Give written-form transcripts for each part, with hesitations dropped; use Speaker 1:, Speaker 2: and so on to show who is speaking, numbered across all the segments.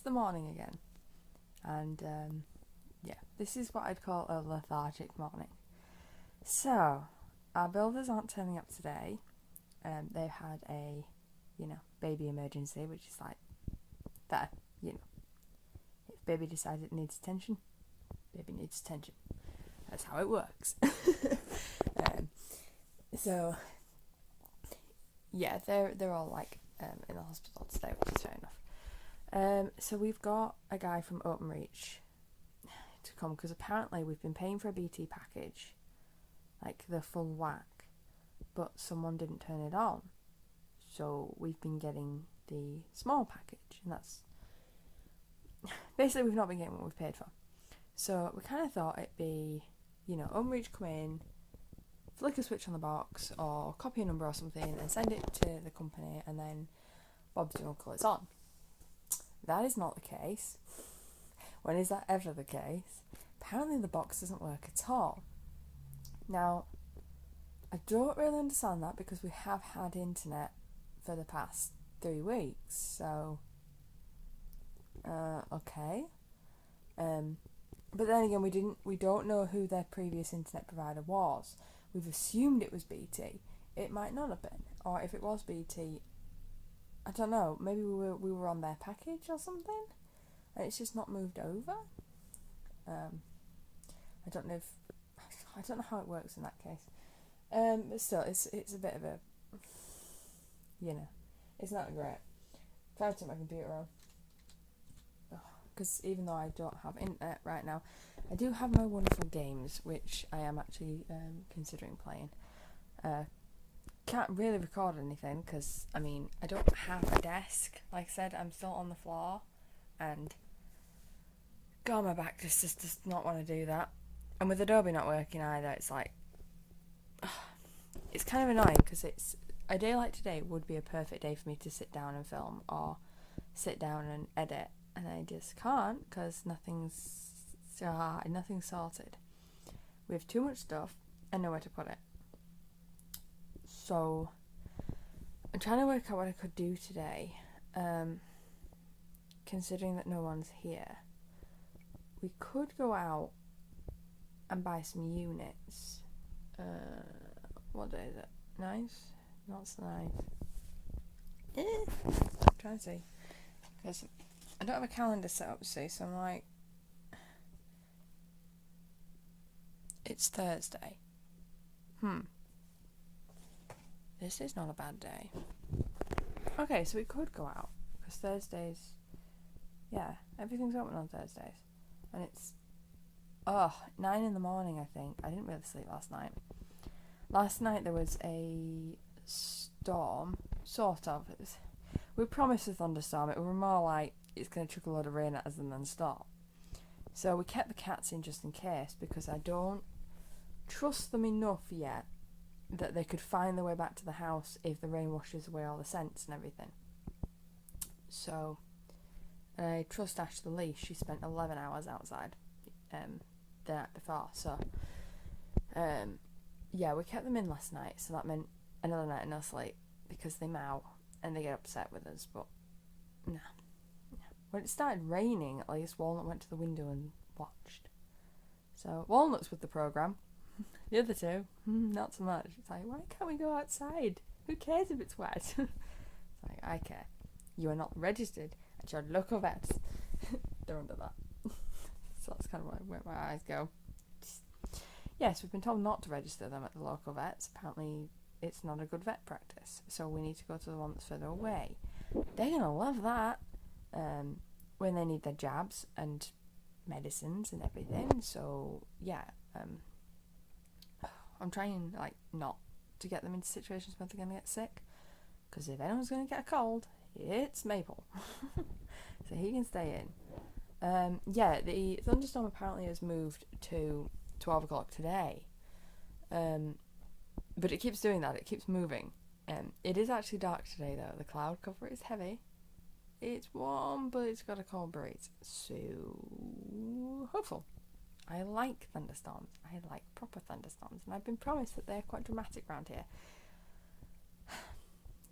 Speaker 1: the morning again. And this is what I'd call a lethargic morning. So, our builders aren't turning up today. They've had a, baby emergency, which is like, there, If baby decides it needs attention, baby needs attention. That's how it works. They're all like in the hospital today, which is fair enough. So we've got a guy from Openreach to come because apparently we've been paying for a BT package, like the full whack, but someone didn't turn it on. So we've been getting the small package, and that's basically we've not been getting what we've paid for. So we kind of thought it'd be, Openreach come in, flick a switch on the box or copy a number or something and send it to the company, and then Bob's your uncle, it's on. That is not the case. When is that ever the case? Apparently the box doesn't work at all. Now, I don't really understand that because we have had internet for the past 3 weeks, so okay. But then again, we don't know who their previous internet provider was. We've assumed it was BT. It might not have been, or if it was BT, I don't know. Maybe we were on their package or something, and it's just not moved over. I don't know how it works in that case. But still, it's a bit of a, it's not great. I'm trying to turn my computer on. Because even though I don't have internet right now, I do have my wonderful games, which I am actually considering playing. Can't really record anything because, I don't have a desk. Like I said, I'm still on the floor, and God, my back just does not want to do that. And with Adobe not working either, it's like, it's kind of annoying because a day like today would be a perfect day for me to sit down and film or sit down and edit. And I just can't because nothing's sorted. We have too much stuff and nowhere to put it. So I'm trying to work out what I could do today. Considering that no one's here, we could go out and buy some units. What day is it? 9th? Not the 9th. I'm trying to see. Because I don't have a calendar set up, see, so I'm like, it's Thursday. This is not a bad day. Okay, so we could go out, because Thursdays, everything's open on Thursdays. And it's, 9 in the morning, I think. I didn't really sleep last night. Last night there was a storm, sort of. We promised a thunderstorm. It was more like it's going to chuck a load of rain at us and then stop. So we kept the cats in just in case, because I don't trust them enough yet that they could find their way back to the house if the rain washes away all the scents and everything. So I trust Ash the leash. She spent 11 hours outside the night before. So we kept them in last night, so that meant another night of no sleep because they meow and they get upset with us. But no. When it started raining, at least Walnut went to the window and watched. So Walnut's with the programme. The other two, not so much. It's like, why can't we go outside? Who cares if it's wet? It's like, I care. You are not registered at your local vets. They're under that. So that's kind of where my eyes go. Yes, we've been told not to register them at the local vets. Apparently it's not a good vet practice. So we need to go to the one that's further away. They're going to love that. When they need their jabs and medicines and everything. So, I'm trying, not to get them into situations where they're going to get sick. Because if anyone's going to get a cold, it's Maple. So he can stay in. The thunderstorm apparently has moved to 12 o'clock today. But it keeps doing that. It keeps moving. It is actually dark today, though. The cloud cover is heavy. It's warm, but it's got a cold breeze. So, hopeful. I like thunderstorms. I like proper thunderstorms. And I've been promised that they're quite dramatic around here.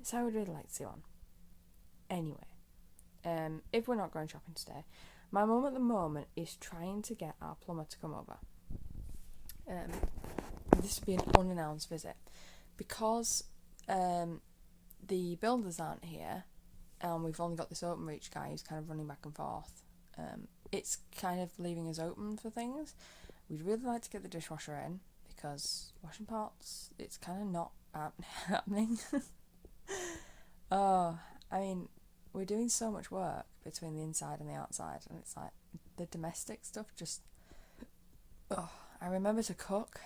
Speaker 1: So I would really like to see one. Anyway, if we're not going shopping today, my mum at the moment is trying to get our plumber to come over. This would be an unannounced visit because the builders aren't here, and we've only got this Openreach guy who's kind of running back and forth. It's kind of leaving us open for things. We'd really like to get the dishwasher in because washing pots, it's kind of not happening. Oh, I mean, we're doing so much work between the inside and the outside, and it's like the domestic stuff just. Oh, I remember to cook,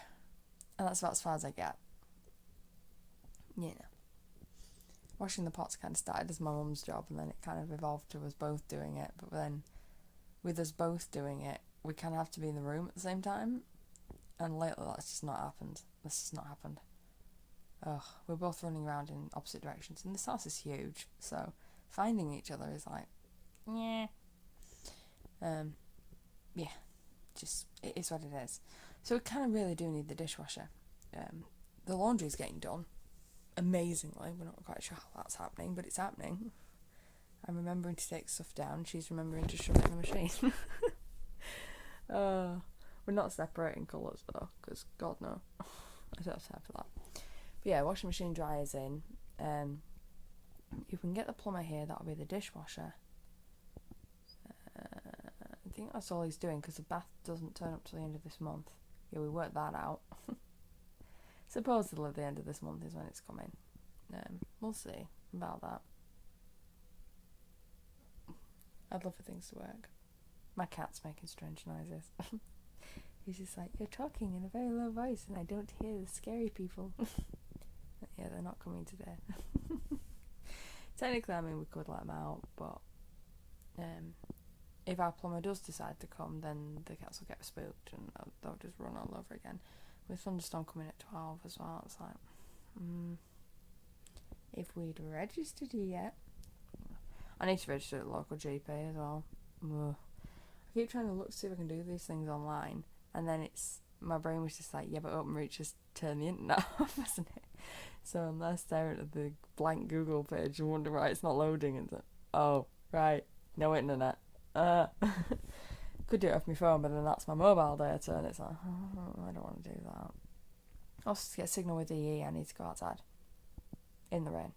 Speaker 1: and that's about as far as I get. You know, washing the pots kind of started as my mum's job, and then it kind of evolved to us both doing it. But then, with us both doing it, we kind of have to be in the room at the same time, and lately that's just not happened. This has not happened. Ugh, we're both running around in opposite directions, and this house is huge, so finding each other is like, yeah. Yeah, just, it is what it is. So we kind of really do need the dishwasher. The laundry's getting done, amazingly. We're not quite sure how that's happening, but it's happening. I'm remembering to take stuff down, she's remembering to shove it in the machine. We're not separating colours though, because God no, I don't have time for that. But yeah, washing machine, dryer's in. If we can get the plumber here, that'll be the dishwasher. I think that's all he's doing because the bath doesn't turn up till the end of this month. Yeah, we worked that out. Supposedly the end of this month is when it's coming. We'll see about that. I'd love for things to work. My cat's making strange noises. He's just like, you're talking in a very low voice and I don't hear the scary people. Yeah, they're not coming today. Technically, I mean, we could let them out, but if our plumber does decide to come, then the cats will get spooked and they'll just run all over again. With thunderstorm coming at 12 as well, it's like, if we'd registered you yet. I need to register at the local GP as well. Ugh. I keep trying to look to see if I can do these things online, and then my brain was just like, yeah, but Openreach has turned the internet off, hasn't it? So I'm there staring at the blank Google page and wondering why it's not loading, and oh, right, no internet. Could do it off my phone, but then that's my mobile data, and it's like, oh, I don't want to do that. Also, to get signal with EE, I need to go outside in the rain.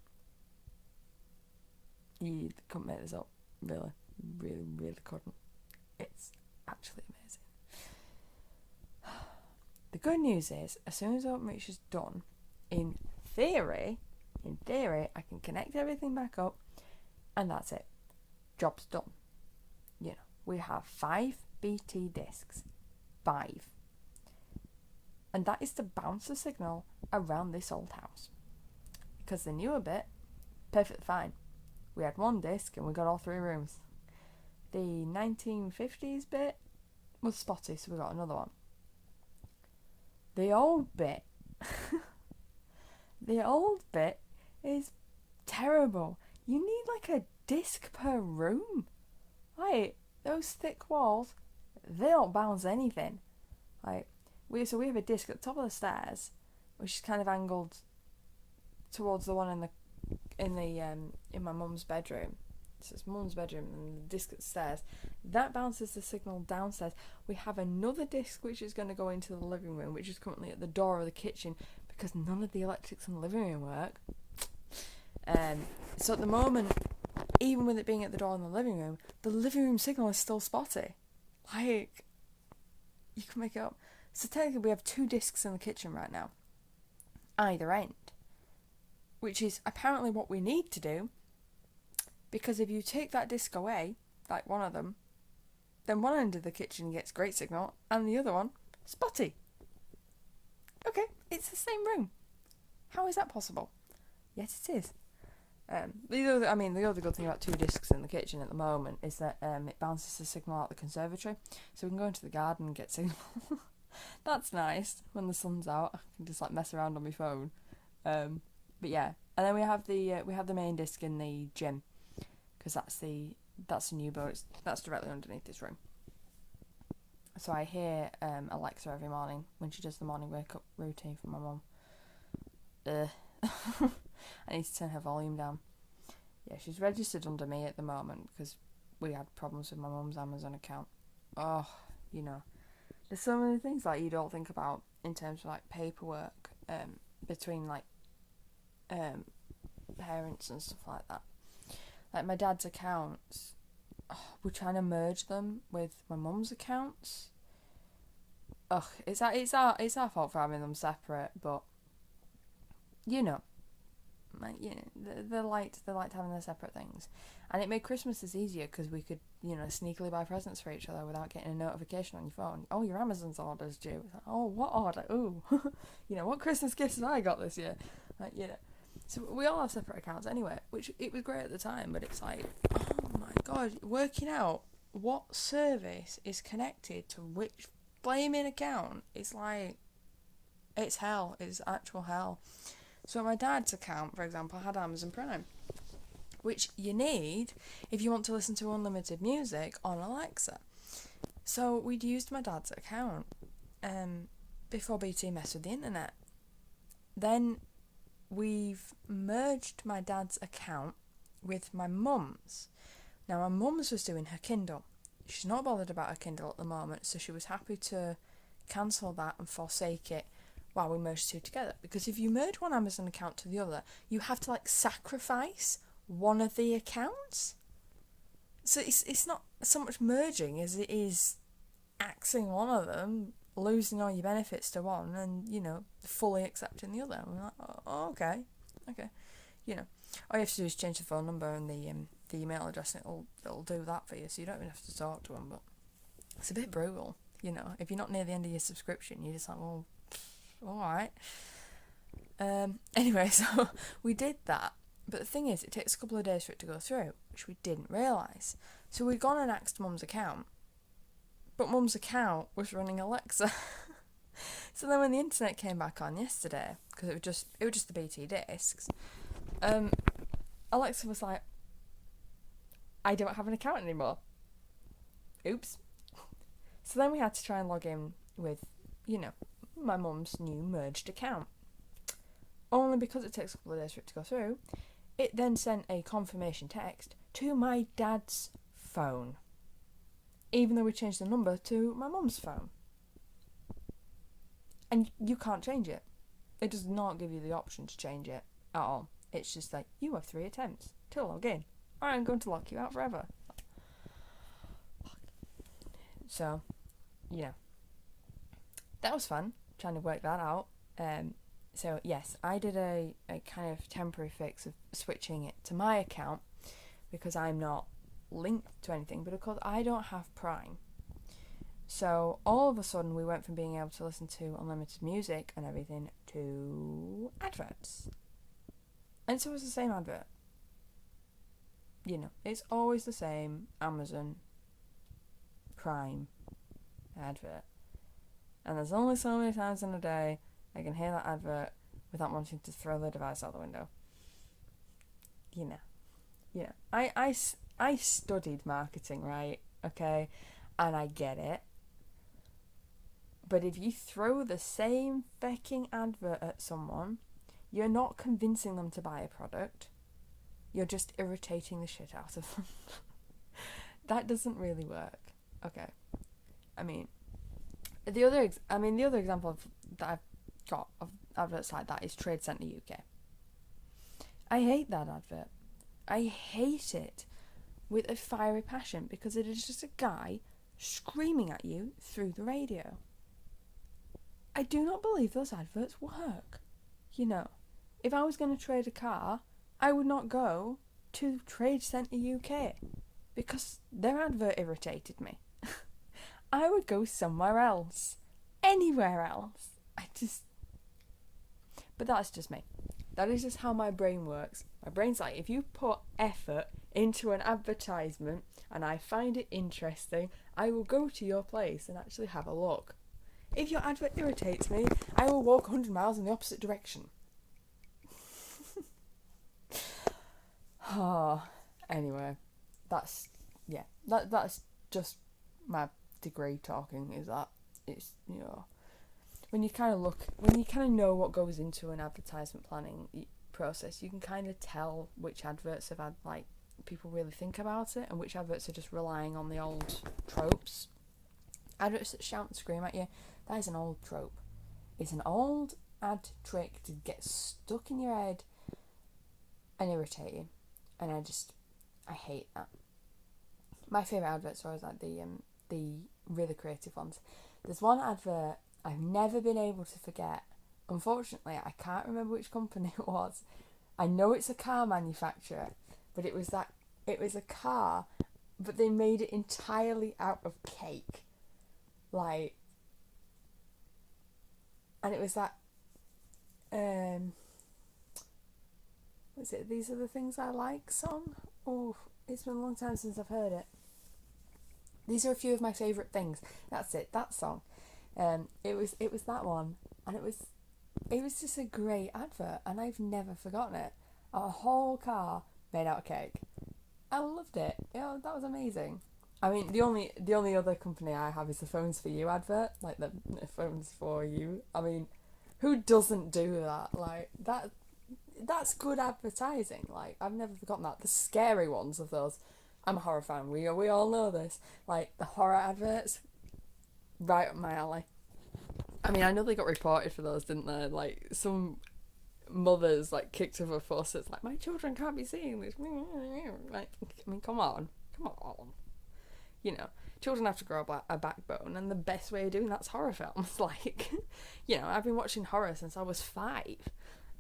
Speaker 1: You couldn't make this up, really, really, really couldn't. It's actually amazing. The good news is, as soon as Openreach is done, in theory, I can connect everything back up, and that's it. Job's done. You know, we have 5 BT discs. 5. And that is to bounce the signal around this old house. Because the newer bit, perfectly fine. We had 1 disc and we got all 3 rooms. The 1950s bit was spotty, so we got another one. The old bit, is terrible. You need like a disc per room. Like, those thick walls, they don't bounce anything. Like, we have a disc at the top of the stairs, which is kind of angled towards the one in my mum's bedroom. So it's mum's bedroom and the disc at the stairs. That bounces the signal downstairs. We have another disc which is going to go into the living room, which is currently at the door of the kitchen because none of the electrics in the living room work. So at the moment, even with it being at the door in the living room signal is still spotty. Like, you can make it up. So technically we have 2 discs in the kitchen right now, either end, which is apparently what we need to do, because if you take that disc away, like one of them, then one end of the kitchen gets great signal and the other one, spotty. Okay, it's the same room. How is that possible? Yes, it is. The other good thing about 2 discs in the kitchen at the moment is that it bounces the signal out the conservatory, so we can go into the garden and get signal. That's nice when the sun's out. I can just like mess around on my phone. But yeah, and then we have the main disc in the gym, because that's the new boat. That's directly underneath this room. So I hear Alexa every morning when she does the morning wake up routine for my mum. I need to turn her volume down. Yeah, she's registered under me at the moment because we had problems with my mum's Amazon account. Oh, you know, there's so many things like you don't think about in terms of like paperwork between like parents and stuff like that. Like my dad's accounts, we're trying to merge them with my mum's accounts. Ugh, it's our fault for having them separate, but you know, like, you know, they liked having their separate things, and it made Christmases easier because we could, you know, sneakily buy presents for each other without getting a notification on your phone. Oh, your Amazon's order's due. Like, oh, what order? Ooh, you know, what Christmas gifts have I got this year? Like, you know, so we all have separate accounts anyway, which it was great at the time, but it's like, oh my god, working out what service is connected to which blaming account is like, it's hell. It's actual hell. So my dad's account, for example, had Amazon Prime, which you need if you want to listen to unlimited music on Alexa. So we'd used my dad's account before BT messed with the internet. Then we've merged my dad's account with my mum's. Now my mum's was doing her Kindle. She's not bothered about her Kindle at the moment, so she was happy to cancel that and forsake it while we merge the two together. Because if you merge one Amazon account to the other, you have to like sacrifice one of the accounts. So it's not so much merging as it is axing one of them, losing all your benefits to one, and, you know, fully accepting the other. We're like, oh, okay, you know, all you have to do is change the phone number and the email address, and it'll do that for you, so you don't even have to talk to them. But it's a bit brutal, you know. If you're not near the end of your subscription, you're just like, well, all right. Anyway, so we did that, but the thing is, it takes a couple of days for it to go through, which we didn't realise. So we'd gone and axed Mum's account, but Mum's account was running Alexa. So then when the internet came back on yesterday, because it was just the BT discs, Alexa was like, I don't have an account anymore. Oops. So then we had to try and log in with, you know, my mum's new merged account. Only because it takes a couple of days for it to go through, it then sent a confirmation text to my dad's phone, even though we changed the number to my mum's phone. And you can't change it. It does not give you the option to change it at all. It's just like, you have 3 attempts to log in, or I'm going to lock you out forever. So, yeah. That was fun, trying to work that out. So, yes, I did a kind of temporary fix of switching it to my account, because I'm not linked to anything, but of course I don't have Prime. So all of a sudden we went from being able to listen to unlimited music and everything to adverts. And so it's the same advert. You know, it's always the same Amazon Prime advert. And there's only so many times in a day I can hear that advert without wanting to throw the device out the window. You know. I studied marketing, right? Okay? And I get it. But if you throw the same fecking advert at someone, you're not convincing them to buy a product. You're just irritating the shit out of them. That doesn't really work. Okay. I mean, the other example that I've got of adverts like that is Trade Centre UK. I hate that advert. I hate it with a fiery passion, because it is just a guy screaming at you through the radio. I do not believe those adverts work. You know, if I was going to trade a car, I would not go to Trade Centre UK, because their advert irritated me. I would go somewhere else. Anywhere else. But that's just me. That is just how my brain works. My brain's like, if you put effort into an advertisement and I find it interesting, I will go to your place and actually have a look. If your advert irritates me, I will walk 100 miles in the opposite direction. Anyway, that's just my degree talking, is that it's, you know, when you kind of know what goes into an advertisement planning process, you can kind of tell which adverts have had, like, people really think about it and which adverts are just relying on the old tropes. Adverts that shout and scream at you, that is an old trope. It's an old ad trick to get stuck in your head and irritate you. And I hate that. My favourite adverts are always like the really creative ones. There's one advert I've never been able to forget. Unfortunately, I can't remember which company it was. I know it's a car manufacturer, but it was a car, but they made it entirely out of cake. Like, and it was that, what's it, These Are the Things I Like song? Oh, it's been a long time since I've heard it. These are a few of my favourite things. That's it, that song. It was that one, and it was just a great advert, and I've never forgotten it. A whole car made out of cake. I loved it. That was amazing. I mean, the only other company I have is the Phones for You advert, like the Phones for You. I mean, who doesn't do that? Like, that's good advertising. Like, I've never forgotten that. The scary ones of those. I'm a horror fan. We all know this. Like, the horror adverts, right up my alley. I mean, I know they got reported for those, didn't they? Like, some mothers, like, kicked over faucets, like, my children can't be seeing this. Like, I mean, come on. You know, children have to grow up a backbone, and the best way of doing that's horror films. Like, you know, I've been watching horror since I was 5.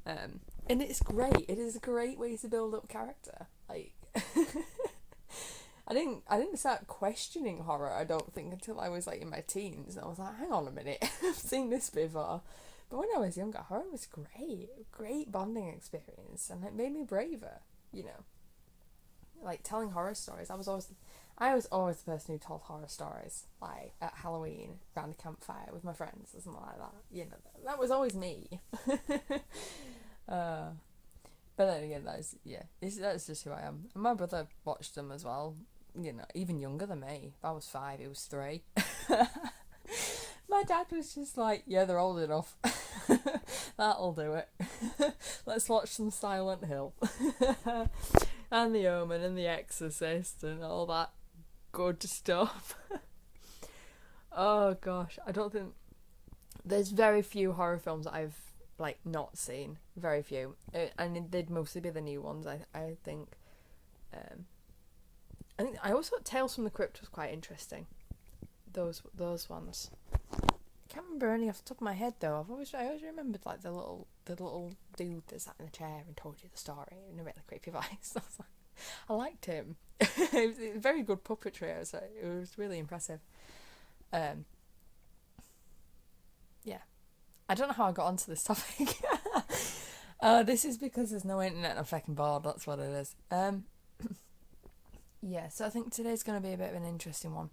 Speaker 1: And it's great. It is a great way to build up character. Like, I didn't start questioning horror, I don't think, until I was, like, in my teens. And I was like, hang on a minute, I've seen this before. But when I was younger, horror was great bonding experience, and it made me braver, you know. Like, telling horror stories. I was always the person who told horror stories, like, at Halloween, around a campfire with my friends, or something like that. You know, that was always me. But then again, that's just who I am. And my brother watched them as well, you know, even younger than me. If I was 5, he was 3. My dad was just like, yeah, they're old enough. That'll do it. Let's watch some Silent Hill. And The Omen and The Exorcist and all that good stuff. Oh gosh, I don't think... There's very few horror films that I've, like, not seen. Very few. And they'd mostly be the new ones, I think. I think I also thought Tales from the Crypt was quite interesting. Those ones. I can't remember any off the top of my head though. I always remembered, like, the little dude that sat in a chair and told you the story in a really creepy voice. I liked him. It was very good puppetry. So it was really impressive. Yeah. I don't know how I got onto this topic. This is because there's no internet and I'm fucking bored. That's what it is. Yeah, so I think today's going to be a bit of an interesting one.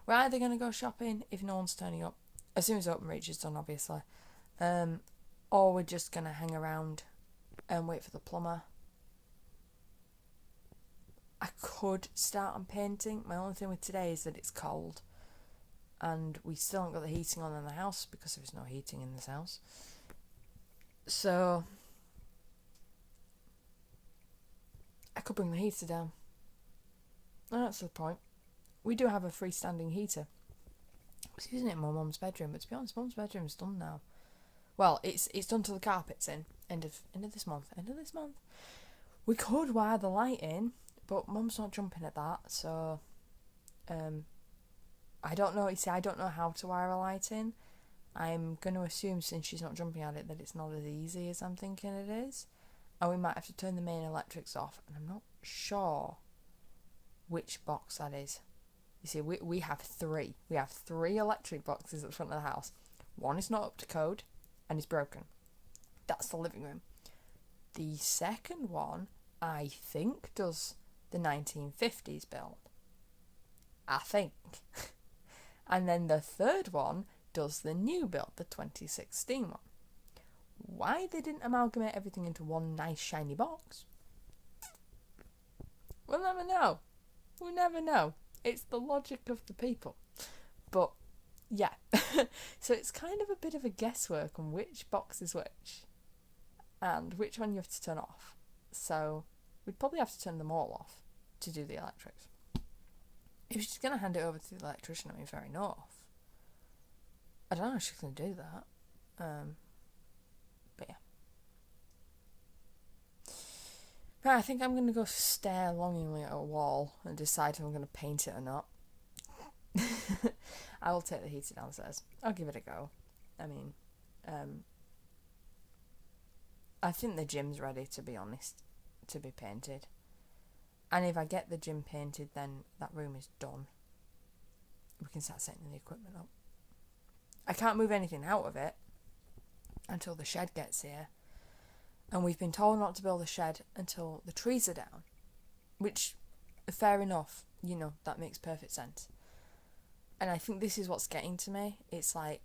Speaker 1: We're either going to go shopping if no one's turning up, as soon as Open Reach is done, obviously, or we're just going to hang around and wait for the plumber. I could start on painting. My only thing with today is that it's cold, and we still haven't got the heating on in the house because there's no heating in this house. So I could bring the heater down. No, that's the point. We do have a freestanding heater. I was using it in my mum's bedroom, but to be honest, mum's bedroom's done now. Well, it's done till the carpet's in. End of this month. We could wire the light in, but mum's not jumping at that, so I don't know. You see, I don't know how to wire a light in. I'm going to assume, since she's not jumping at it, that it's not as easy as I'm thinking it is. And we might have to turn the main electrics off, and I'm not sure which box that is. You see, we have 3. We have 3 electric boxes at the front of the house. One is not up to code and is broken. That's the living room. The second one, I think, does the 1950s build. I think. And then the third one does the new build, the 2016 one. Why they didn't amalgamate everything into one nice shiny box? We'll never know. We'll never know. It's the logic of the people. But, yeah. So it's kind of a bit of a guesswork on which box is which. and which one you have to turn off. So we'd probably have to turn them all off to do the electrics. If she's going to hand it over to the electrician, I mean, fair enough. I don't know if she's going to do that. But yeah. But I think I'm going to go stare longingly at a wall and decide if I'm going to paint it or not. I will take the heater downstairs. I'll give it a go. I mean, I think the gym's ready, to be honest, to be painted. And if I get the gym painted, then that room is done. We can start setting the equipment up. I can't move anything out of it until the shed gets here. And we've been told not to build a shed until the trees are down. Which, fair enough, you know, that makes perfect sense. And I think this is what's getting to me. It's like,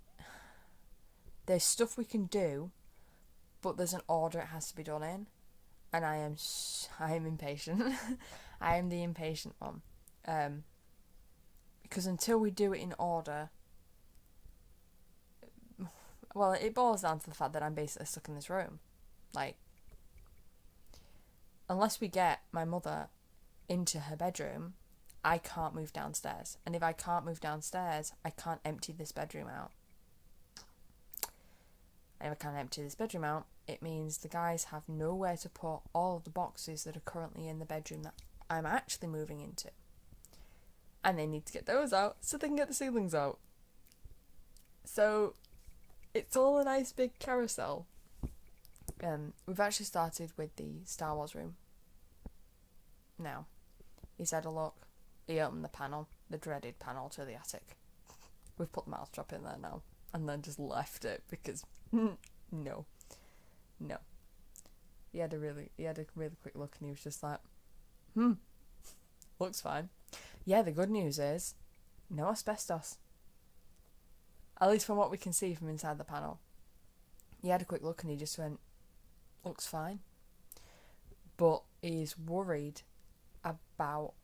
Speaker 1: there's stuff we can do, but there's an order it has to be done in. And I am impatient. I am the impatient one. Because until we do it in order, well, it boils down to the fact that I'm basically stuck in this room. Like, unless we get my mother into her bedroom, I can't move downstairs. And if I can't move downstairs, I can't empty this bedroom out. And if I can't empty this bedroom out, it means the guys have nowhere to put all of the boxes that are currently in the bedroom that I'm actually moving into. And they need to get those out so they can get the ceilings out. So it's all a nice big carousel. We've actually started with the Star Wars room. Now, he's had a look. He opened the panel, the dreaded panel to the attic. We've put the mouse trap in there now. And then just left it because no. He had a really quick look and he was just like, looks fine. Yeah, the good news is no asbestos. At least from what we can see from inside the panel. He had a quick look and he just went, looks fine. But he's worried about,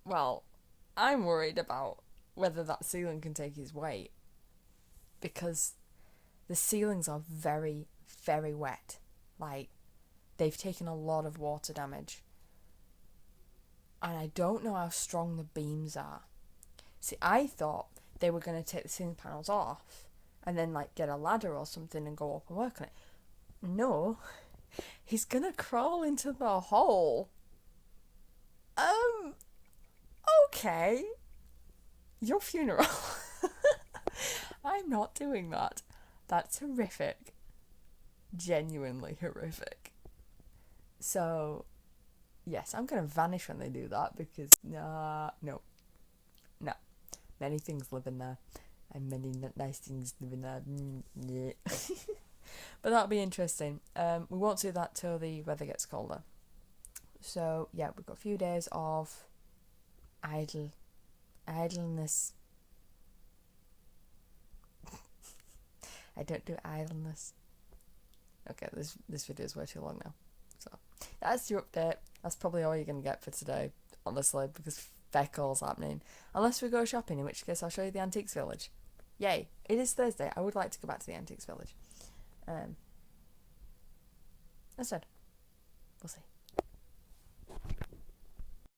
Speaker 1: well, I'm worried about whether that ceiling can take his weight. Because the ceilings are very, very wet. Like, they've taken a lot of water damage. And I don't know how strong the beams are. See, I thought they were going to take the ceiling panels off and then, like, get a ladder or something and go up and work on it. No. He's going to crawl into the hole. Okay. Your funeral. I'm not doing that. That's horrific. Genuinely horrific. So, yes, I'm going to vanish when they do that because, no. Many things live in there. And many nice things live in there. Yeah. But that'll be interesting. We won't do that till the weather gets colder. So, yeah, we've got a few days of idleness. I don't do idleness. Okay, this video is way too long now. So, that's your update. That's probably all you're going to get for today, honestly, because feck all's happening. Unless we go shopping, in which case I'll show you the Antiques Village. Yay. It is Thursday. I would like to go back to the Antiques Village. That's it.